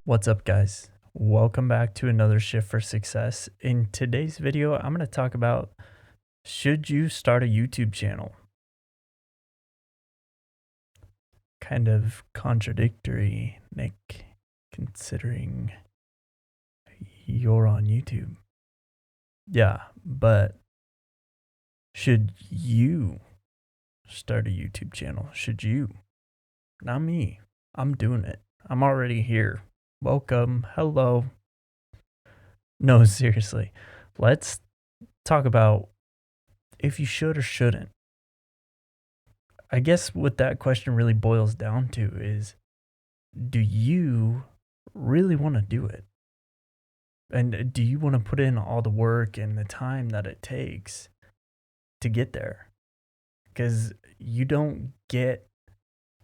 What's up, guys? Welcome back to another Shift for Success. In today's video, I'm going to talk about, should you start a YouTube channel? Kind of contradictory, Nick, considering you're on YouTube. Yeah, but should you start a YouTube channel? Should you? Not me. I'm doing it. I'm already here. Welcome. Hello. No, seriously. Let's talk about if you should or shouldn't. I guess what that question really boils down to is, do you really want to do it? And do you want to put in all the work and the time that it takes to get there? Because you don't get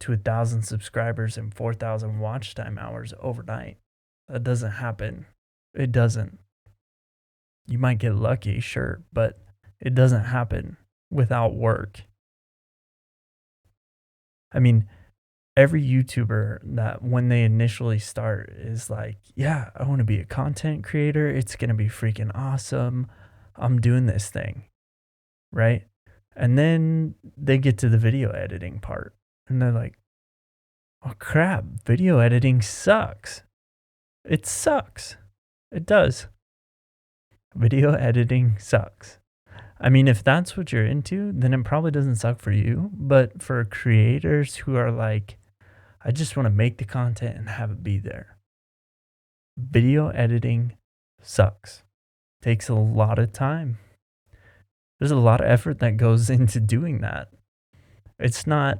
to 1,000 subscribers and 4,000 watch time hours overnight. That doesn't happen. It doesn't. You might get lucky, sure, but it doesn't happen without work. I mean, every YouTuber that when they initially start is like, yeah, I want to be a content creator. It's going to be freaking awesome. I'm doing this thing, right? And then they get to the video editing part and they're like, oh crap, video editing sucks. It sucks. It does. Video editing sucks. I mean, if that's what you're into, then it probably doesn't suck for you. But for creators who are like, I just want to make the content and have it be there, video editing sucks. Takes a lot of time. There's a lot of effort that goes into doing that. It's not,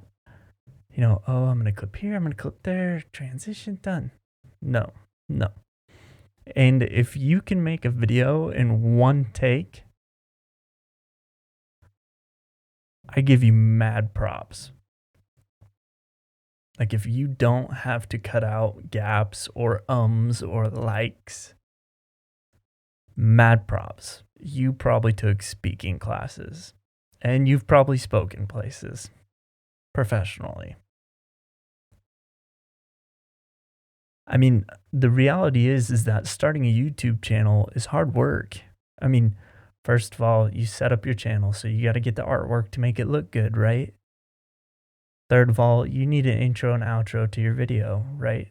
oh, I'm going to clip here, I'm going to clip there, transition, done. No. And if you can make a video in one take, I give you mad props. Like if you don't have to cut out gaps or ums or likes, mad props. You probably took speaking classes and you've probably spoken places professionally. I mean, the reality is that starting a YouTube channel is hard work. I mean, first of all, you set up your channel, so you got to get the artwork to make it look good, right? Third of all, you need an intro and outro to your video, right?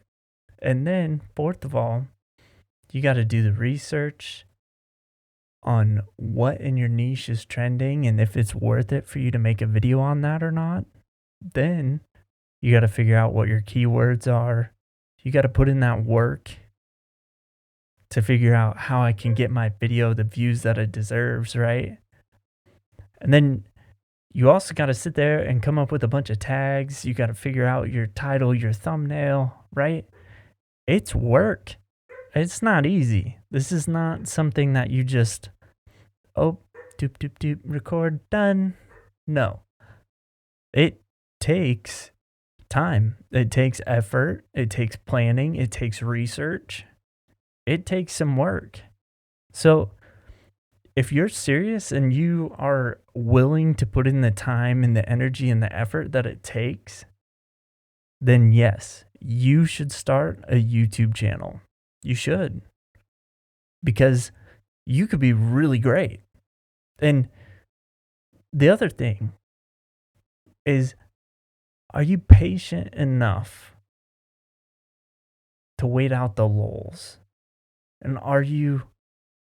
And then fourth of all, you got to do the research on what in your niche is trending and if it's worth it for you to make a video on that or not. Then you got to figure out what your keywords are. You got to put in that work to figure out how I can get my video the views that it deserves, right? And then you also got to sit there and come up with a bunch of tags. You got to figure out your title, your thumbnail, right? It's work. It's not easy. This is not something that you just, doop, doop, doop, record, done. No. It takes time. It takes effort. It takes planning. It takes research. It takes some work. So if you're serious and you are willing to put in the time and the energy and the effort that it takes, then yes, you should start a YouTube channel. You should. Because you could be really great. And the other thing is, are you patient enough to wait out the lulls? And are you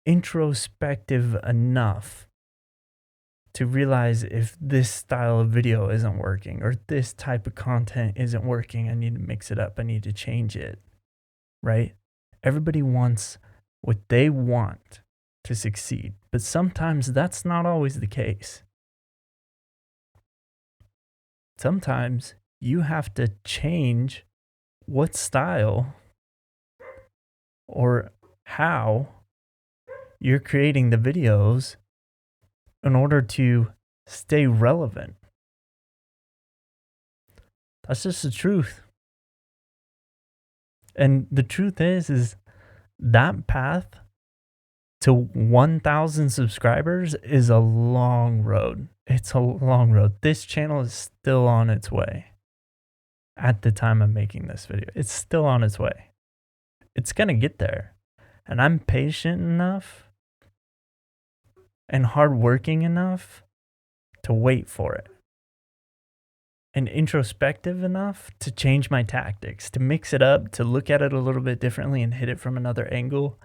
introspective enough to realize if this style of video isn't working or this type of content isn't working? I need to mix it up. I need to change it, right? Everybody wants what they want to succeed, but sometimes that's not always the case. Sometimes you have to change what style or how you're creating the videos in order to stay relevant. That's just the truth. And the truth is that path to 1,000 subscribers is a long road. It's a long road. This channel is still on its way. At the time I'm making this video, it's still on its way. It's going to get there. And I'm patient enough and hardworking enough to wait for it. And introspective enough to change my tactics, to mix it up, to look at it a little bit differently and hit it from another angle.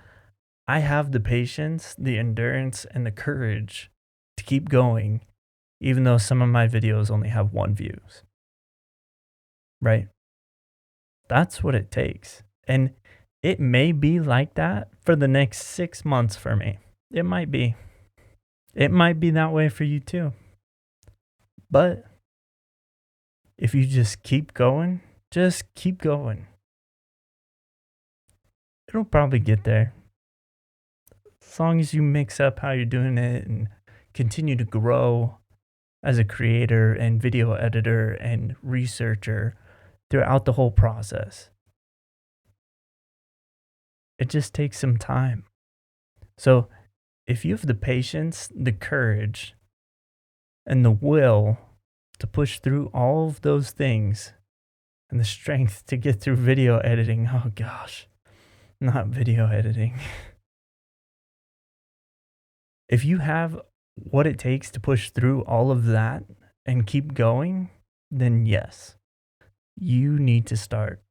I have the patience, the endurance, and the courage to keep going, even though some of my videos only have 1 views. Right? That's what it takes. And it may be like that for the next 6 months for me. It might be. It might be that way for you too. But if you just keep going, it'll probably get there. As long as you mix up how you're doing it and continue to grow as a creator and video editor and researcher throughout the whole process. It just takes some time. So if you have the patience, the courage, and the will to push through all of those things and the strength to get through video editing, oh gosh, not video editing. If you have what it takes to push through all of that and keep going, then yes, you need to start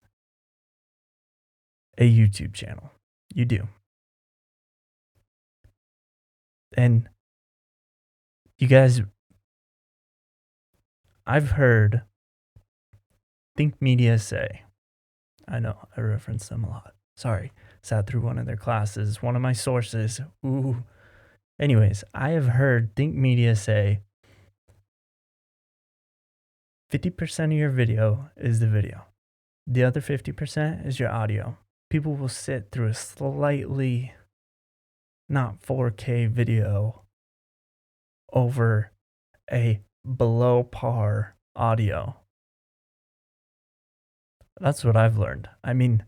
a YouTube channel. You do. And you guys, I've heard Think Media say, I know I reference them a lot. Sorry, sat through one of their classes, one of my sources. Ooh. Anyways, I have heard Think Media say 50% of your video is the video. The other 50% is your audio. People will sit through a slightly not 4K video over a below par audio. That's what I've learned. I mean,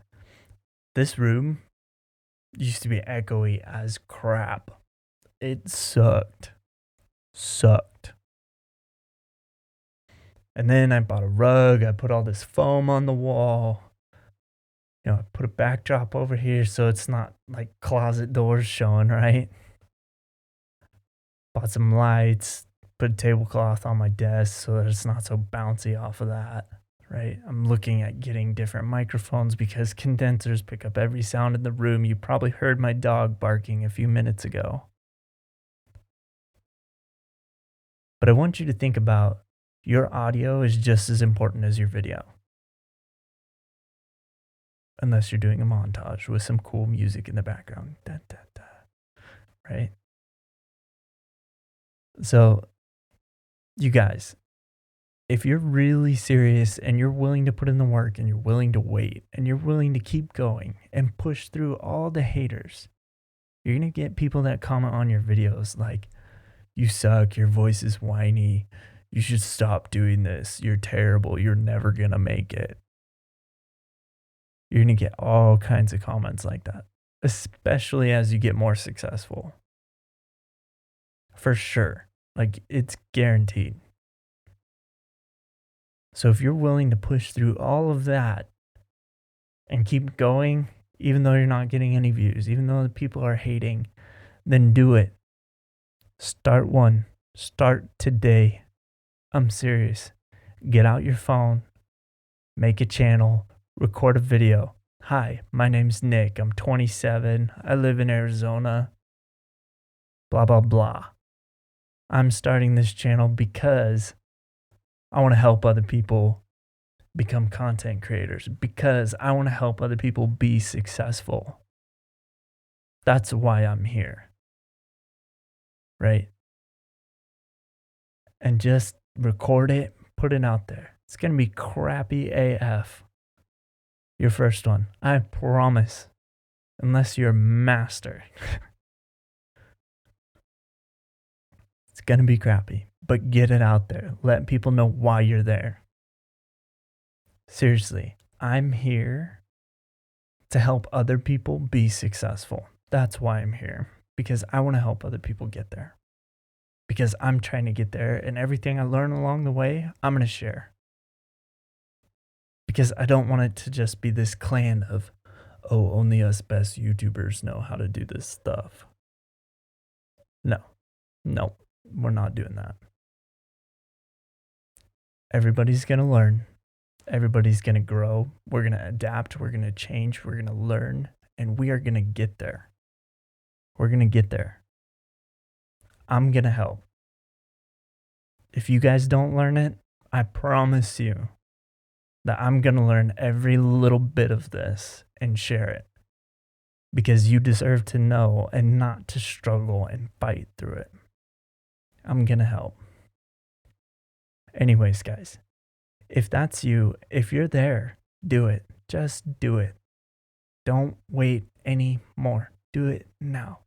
this room used to be echoey as crap. It sucked. And then I bought a rug. I put all this foam on the wall. You know, I put a backdrop over here so it's not like closet doors showing, right? Bought some lights, put a tablecloth on my desk so that it's not so bouncy off of that, right? I'm looking at getting different microphones because condensers pick up every sound in the room. You probably heard my dog barking a few minutes ago. But I want you to think about your audio is just as important as your video. Unless you're doing a montage with some cool music in the background. Da, da, da. Right? So, you guys, if you're really serious and you're willing to put in the work and you're willing to wait and you're willing to keep going and push through all the haters, you're going to get people that comment on your videos like, you suck, your voice is whiny, you should stop doing this, you're terrible, you're never going to make it. You're going to get all kinds of comments like that, especially as you get more successful. For sure. Like, it's guaranteed. So if you're willing to push through all of that and keep going, even though you're not getting any views, even though the people are hating, then do it. Start one. Start today. I'm serious. Get out your phone, make a channel, record a video. Hi, my name's Nick. I'm 27. I live in Arizona. Blah, blah, blah. I'm starting this channel because I want to help other people become content creators, because I want to help other people be successful. That's why I'm here. Right? And just record it, put it out there. It's going to be crappy AF. Your first one. I promise. Unless you're a master. It's going to be crappy. But get it out there. Let people know why you're there. Seriously. I'm here to help other people be successful. That's why I'm here. Because I want to help other people get there. Because I'm trying to get there, and everything I learn along the way, I'm going to share. Because I don't want it to just be this clan of, oh, only us best YouTubers know how to do this stuff. No, no, we're not doing that. Everybody's going to learn. Everybody's going to grow. We're going to adapt. We're going to change. We're going to learn. And we are going to get there. We're going to get there. I'm going to help. If you guys don't learn it, I promise you that I'm going to learn every little bit of this and share it. Because you deserve to know and not to struggle and fight through it. I'm going to help. Anyways, guys, if that's you, if you're there, do it. Just do it. Don't wait anymore. Do it now.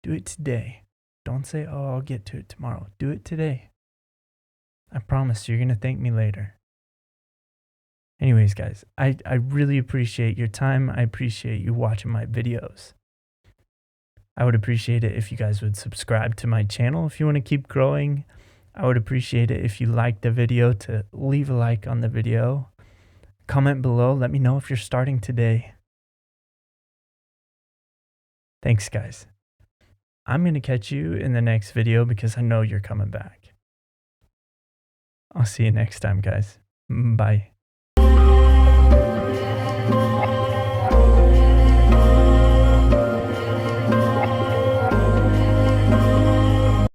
Do it today. Don't say, oh, I'll get to it tomorrow. Do it today. I promise you're going to thank me later. Anyways, guys, I really appreciate your time. I appreciate you watching my videos. I would appreciate it if you guys would subscribe to my channel if you want to keep growing. I would appreciate it if you liked the video to leave a like on the video. Comment below. Let me know if you're starting today. Thanks, guys. I'm going to catch you in the next video because I know you're coming back. I'll see you next time, guys. Bye.